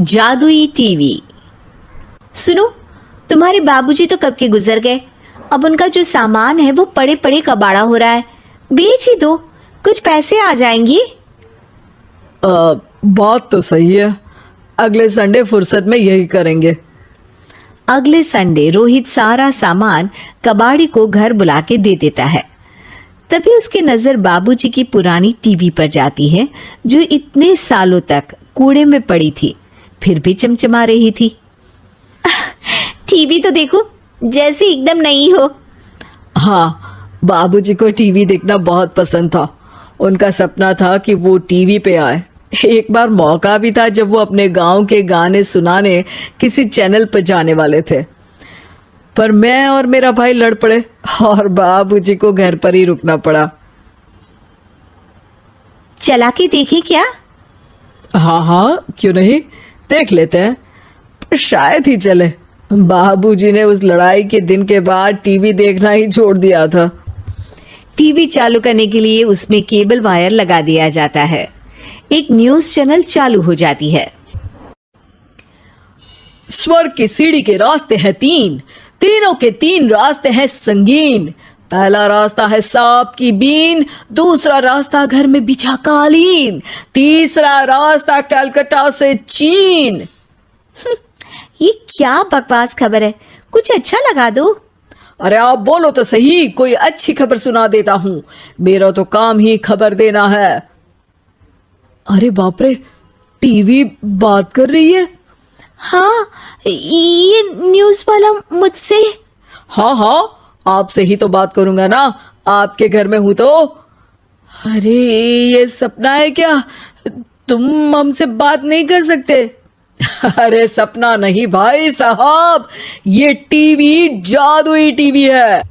जादुई टीवी। सुनो, तुम्हारे बाबूजी तो कब के गुजर गए। अब उनका जो सामान है वो पड़े पड़े कबाड़ा हो रहा है। बेच ही दो, कुछ पैसे आ जाएंगी। बात तो सही है। अगले संडे फुर्सत में यही करेंगे। अगले संडे रोहित सारा सामान कबाड़ी को घर बुला के दे देता है। तभी उसकी नजर बाबूजी की पुरानी टीवी पर जाती है, जो इतने सालों तक कूड़े में पड़ी थी, फिर भी चमचमा रही थी। टीवी तो देखो, जैसे एकदम नई हो। हाँ, बाबूजी को टीवी देखना बहुत पसंद था। उनका सपना था कि वो टीवी पे आए। एक बार मौका भी था जब वो अपने गांव के गाने सुनाने किसी चैनल पर जाने वाले थे, पर मैं और मेरा भाई लड़ पड़े और बाबूजी को घर पर ही रुकना पड़ा। चला के देखे क्या? हाँ हाँ, क्यों नहीं, देख लेते हैं। पर शायद ही चले। बाबूजी ने उस लड़ाई के दिन के बाद टीवी देखना ही छोड़ दिया था। टीवी चालू करने के लिए उसमें केबल वायर लगा दिया जाता है। एक न्यूज चैनल चालू हो जाती है। स्वर्ग की सीढ़ी के रास्ते हैं तीन, तीनों के तीन रास्ते हैं संगीन। पहला रास्ता है सांप की बीन, दूसरा रास्ता घर में बिछा कालीन, तीसरा रास्ता कलकत्ता से चीन। ये क्या बकवास खबर है, कुछ अच्छा लगा दो। अरे आप बोलो तो सही, कोई अच्छी खबर सुना देता हूं। मेरा तो काम ही खबर देना है। अरे बाप रे, टीवी बात कर रही है। हाँ, ये न्यूज वाला मुझसे। हाँ हाँ, आपसे ही तो बात करूंगा ना, आपके घर में हूं तो। अरे ये सपना है क्या? तुम हमसे बात नहीं कर सकते? अरे सपना नहीं भाई साहब, ये टीवी जादुई टीवी है।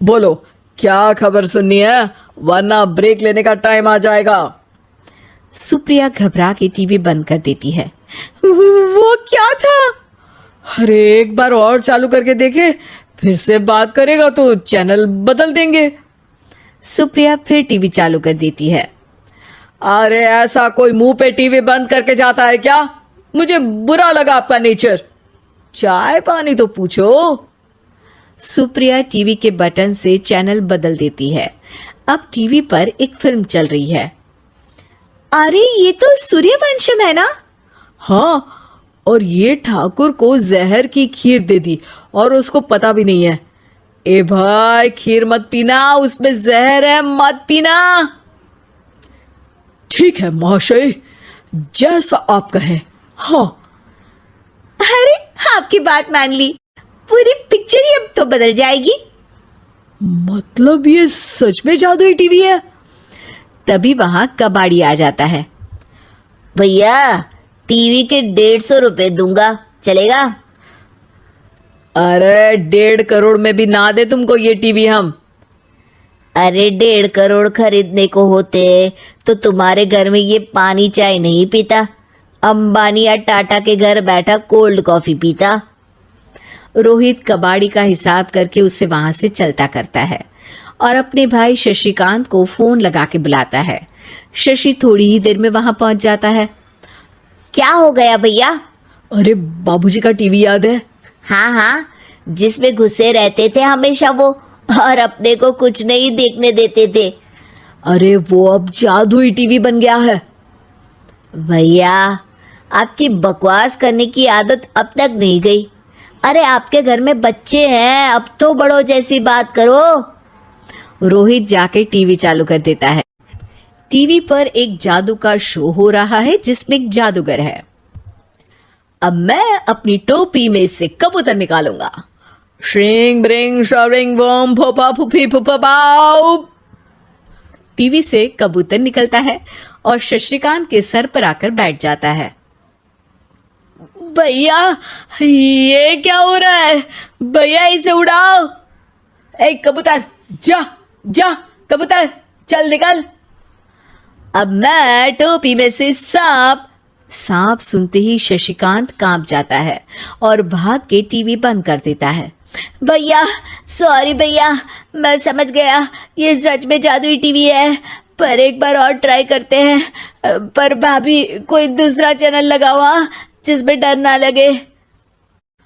बोलो क्या खबर सुननी है, वरना ब्रेक लेने का टाइम आ जाएगा। सुप्रिया घबरा के टीवी बंद कर देती है। वो क्या था? अरे एक बार और चालू करके देखे, फिर से बात करेगा तो चैनल बदल देंगे। सुप्रिया फिर टीवी चालू कर देती है। अरे ऐसा कोई मुंह पे टीवी बंद करके जाता है क्या? मुझे बुरा लगा आपका नेचर। चाय पानी तो पूछो। सुप्रिया टीवी के बटन से चैनल बदल देती है। अब टीवी पर एक फिल्म चल रही है। अरे ये तो सूर्यवंशम है ना? हाँ, और ये ठाकुर को जहर की खीर दे दी और उसको पता भी नहीं है। ए भाई, खीर मत पीना, उसमें जहर है, मत पीना। ठीक है महाशय, जैसा आप कहें। हाँ। अरे आपकी बात मान ली, पूरी पिक्चर ही अब तो बदल जाएगी। मतलब ये सच में जादुई टीवी है? तभी वहां कबाड़ी आ जाता है। भैया, टीवी के 150 रुपए दूंगा, चलेगा? अरे 1.5 करोड़ में भी ना दे तुमको ये टीवी हम। अरे 1.5 करोड़ खरीदने को होते तो तुम्हारे घर में ये पानी चाय नहीं पीता, अंबानी या टाटा के घर बैठा कोल्ड कॉफी पीता। रोहित कबाड़ी का हिसाब करके उसे वहां से चलता करता है और अपने भाई शशिकांत को फोन लगा के बुलाता है। शशि थोड़ी ही देर में वहां पहुंच जाता है। क्या हो गया भैया? अरे बाबूजी का टीवी याद है? हाँ हाँ, जिसमें घुसे रहते थे हमेशा वो, और अपने को कुछ नहीं देखने देते थे। अरे वो अब जादुई टीवी बन गया है। भैया, आपकी बकवास करने की आदत अब तक नहीं गई। अरे आपके घर में बच्चे हैं, अब तो बड़ों जैसी बात करो। रोहित जाके टीवी चालू कर देता है। टीवी पर एक जादू का शो हो रहा है जिसमें एक जादूगर है। अब मैं अपनी टोपी में से कबूतर निकालूंगा। श्रिंग ब्रिंग शरिंग बम फोपा फुफी फुफा बाउ। टीवी से कबूतर निकलता है और शशिकांत के सर पर आकर बैठ जाता है। भैया, ये क्या हो रहा है? भैया इसे उड़ाओ। ए कबूतर, जा जा, कबूतर चल निकल। अब मैं टोपी में से सांप सुनते ही शशिकांत कांप जाता है और भाग के टीवी बंद कर देता है। भैया सॉरी भैया, मैं समझ गया ये सच में जादुई टीवी है, पर एक बार और ट्राई करते हैं। पर भाभी कोई दूसरा चैनल लगाओ, जिसमें डर ना लगे।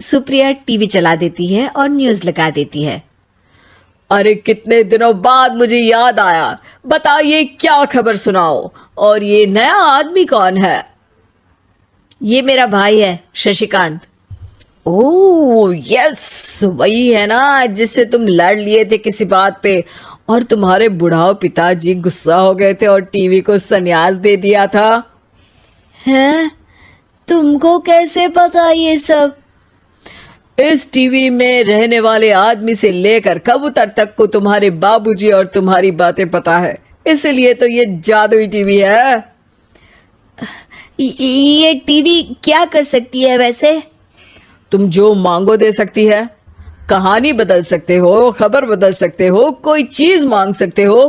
सुप्रिया टीवी चला देती है और न्यूज लगा देती है। अरे कितने दिनों बाद मुझे याद आया, बताइए क्या खबर सुनाओ। और ये नया आदमी कौन है? ये मेरा भाई है शशिकांत। ओह यस, वही है ना जिससे तुम लड़ लिए थे किसी बात पे और तुम्हारे बुढ़ाओ पिताजी गुस्सा हो गए थे और टीवी को संन्यास दे दिया था। हैं? तुमको कैसे पता ये सब? इस टीवी में रहने वाले आदमी से लेकर कबूतर तक को तुम्हारे बाबूजी और तुम्हारी बातें पता है, इसलिए तो ये जादुई टीवी है। ये टीवी क्या कर सकती है वैसे? तुम जो मांगो दे सकती है, कहानी बदल सकते हो, खबर बदल सकते हो, कोई चीज मांग सकते हो।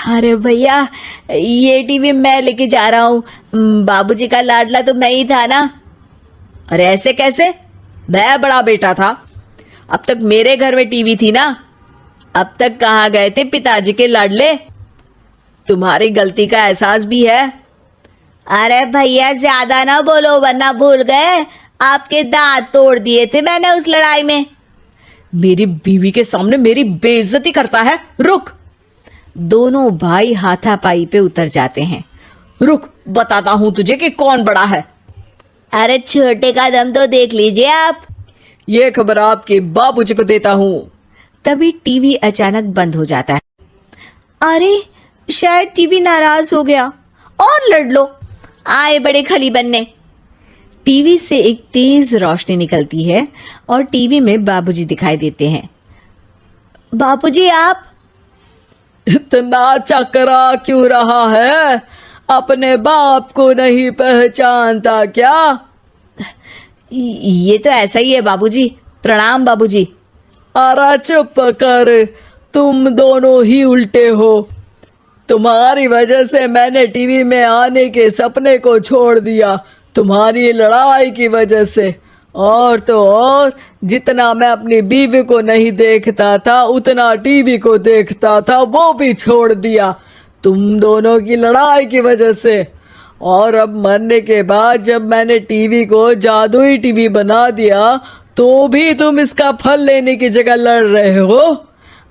अरे भैया, ये टीवी मैं लेके जा रहा हूँ। बाबूजी का लाडला तो मैं ही था ना। अरे ऐसे कैसे? मैं बड़ा बेटा था, अब तक मेरे घर में टीवी थी ना। अब तक कहाँ गए थे पिताजी के लाडले? तुम्हारी गलती का एहसास भी है। अरे भैया ज्यादा ना बोलो वरना भूल गए, आपके दांत तोड़ दिए थे मैंने उस लड़ाई में। मेरी बीवी के सामने मेरी बेइज्जती करता है। रुक। दोनों भाई हाथापाई पे उतर जाते हैं। रुक, बताता हूं तुझे कि कौन बड़ा है। अरे छोटे का दम तो देख लीजिए आप। ये खबर आपके बाबूजी को देता हूं। तभी टीवी अचानक बंद हो जाता है। अरे शायद टीवी नाराज हो गया। और लड़ लो, आए बड़े खली बनने। टीवी से एक तेज रोशनी निकलती है और टीवी में बाबूजी दिखाई देते हैं। बाबूजी आप? इतना चकरा क्यों रहा है? अपने बाप को नहीं पहचानता क्या? ये तो ऐसा ही है बाबूजी। प्रणाम बाबूजी। अरे चुप कर, तुम दोनों ही उल्टे हो। तुम्हारी वजह से मैंने टीवी में आने के सपने को छोड़ दिया, तुम्हारी लड़ाई की वजह से। और तो और, जितना मैं अपनी बीवी को नहीं देखता था उतना टीवी को देखता था, वो भी छोड़ दिया तुम दोनों की लड़ाई की वजह से। और अब मरने के बाद जब मैंने टीवी को जादुई टीवी बना दिया तो भी तुम इसका फल लेने की जगह लड़ रहे हो।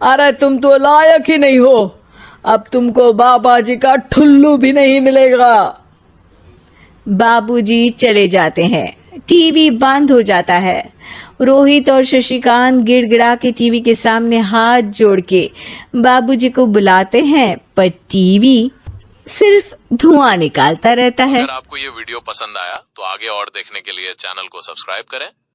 अरे तुम तो लायक ही नहीं हो। अब तुमको बाबा जी का ठुल्लू भी नहीं मिलेगा। बाबूजी चले जाते हैं। टीवी बंद हो जाता है। रोहित और शशिकांत गिड़गिड़ा के टीवी के सामने हाथ जोड़ के बाबूजी को बुलाते हैं, पर टीवी सिर्फ धुआं निकालता रहता है। अगर आपको ये वीडियो पसंद आया तो आगे और देखने के लिए चैनल को सब्सक्राइब करें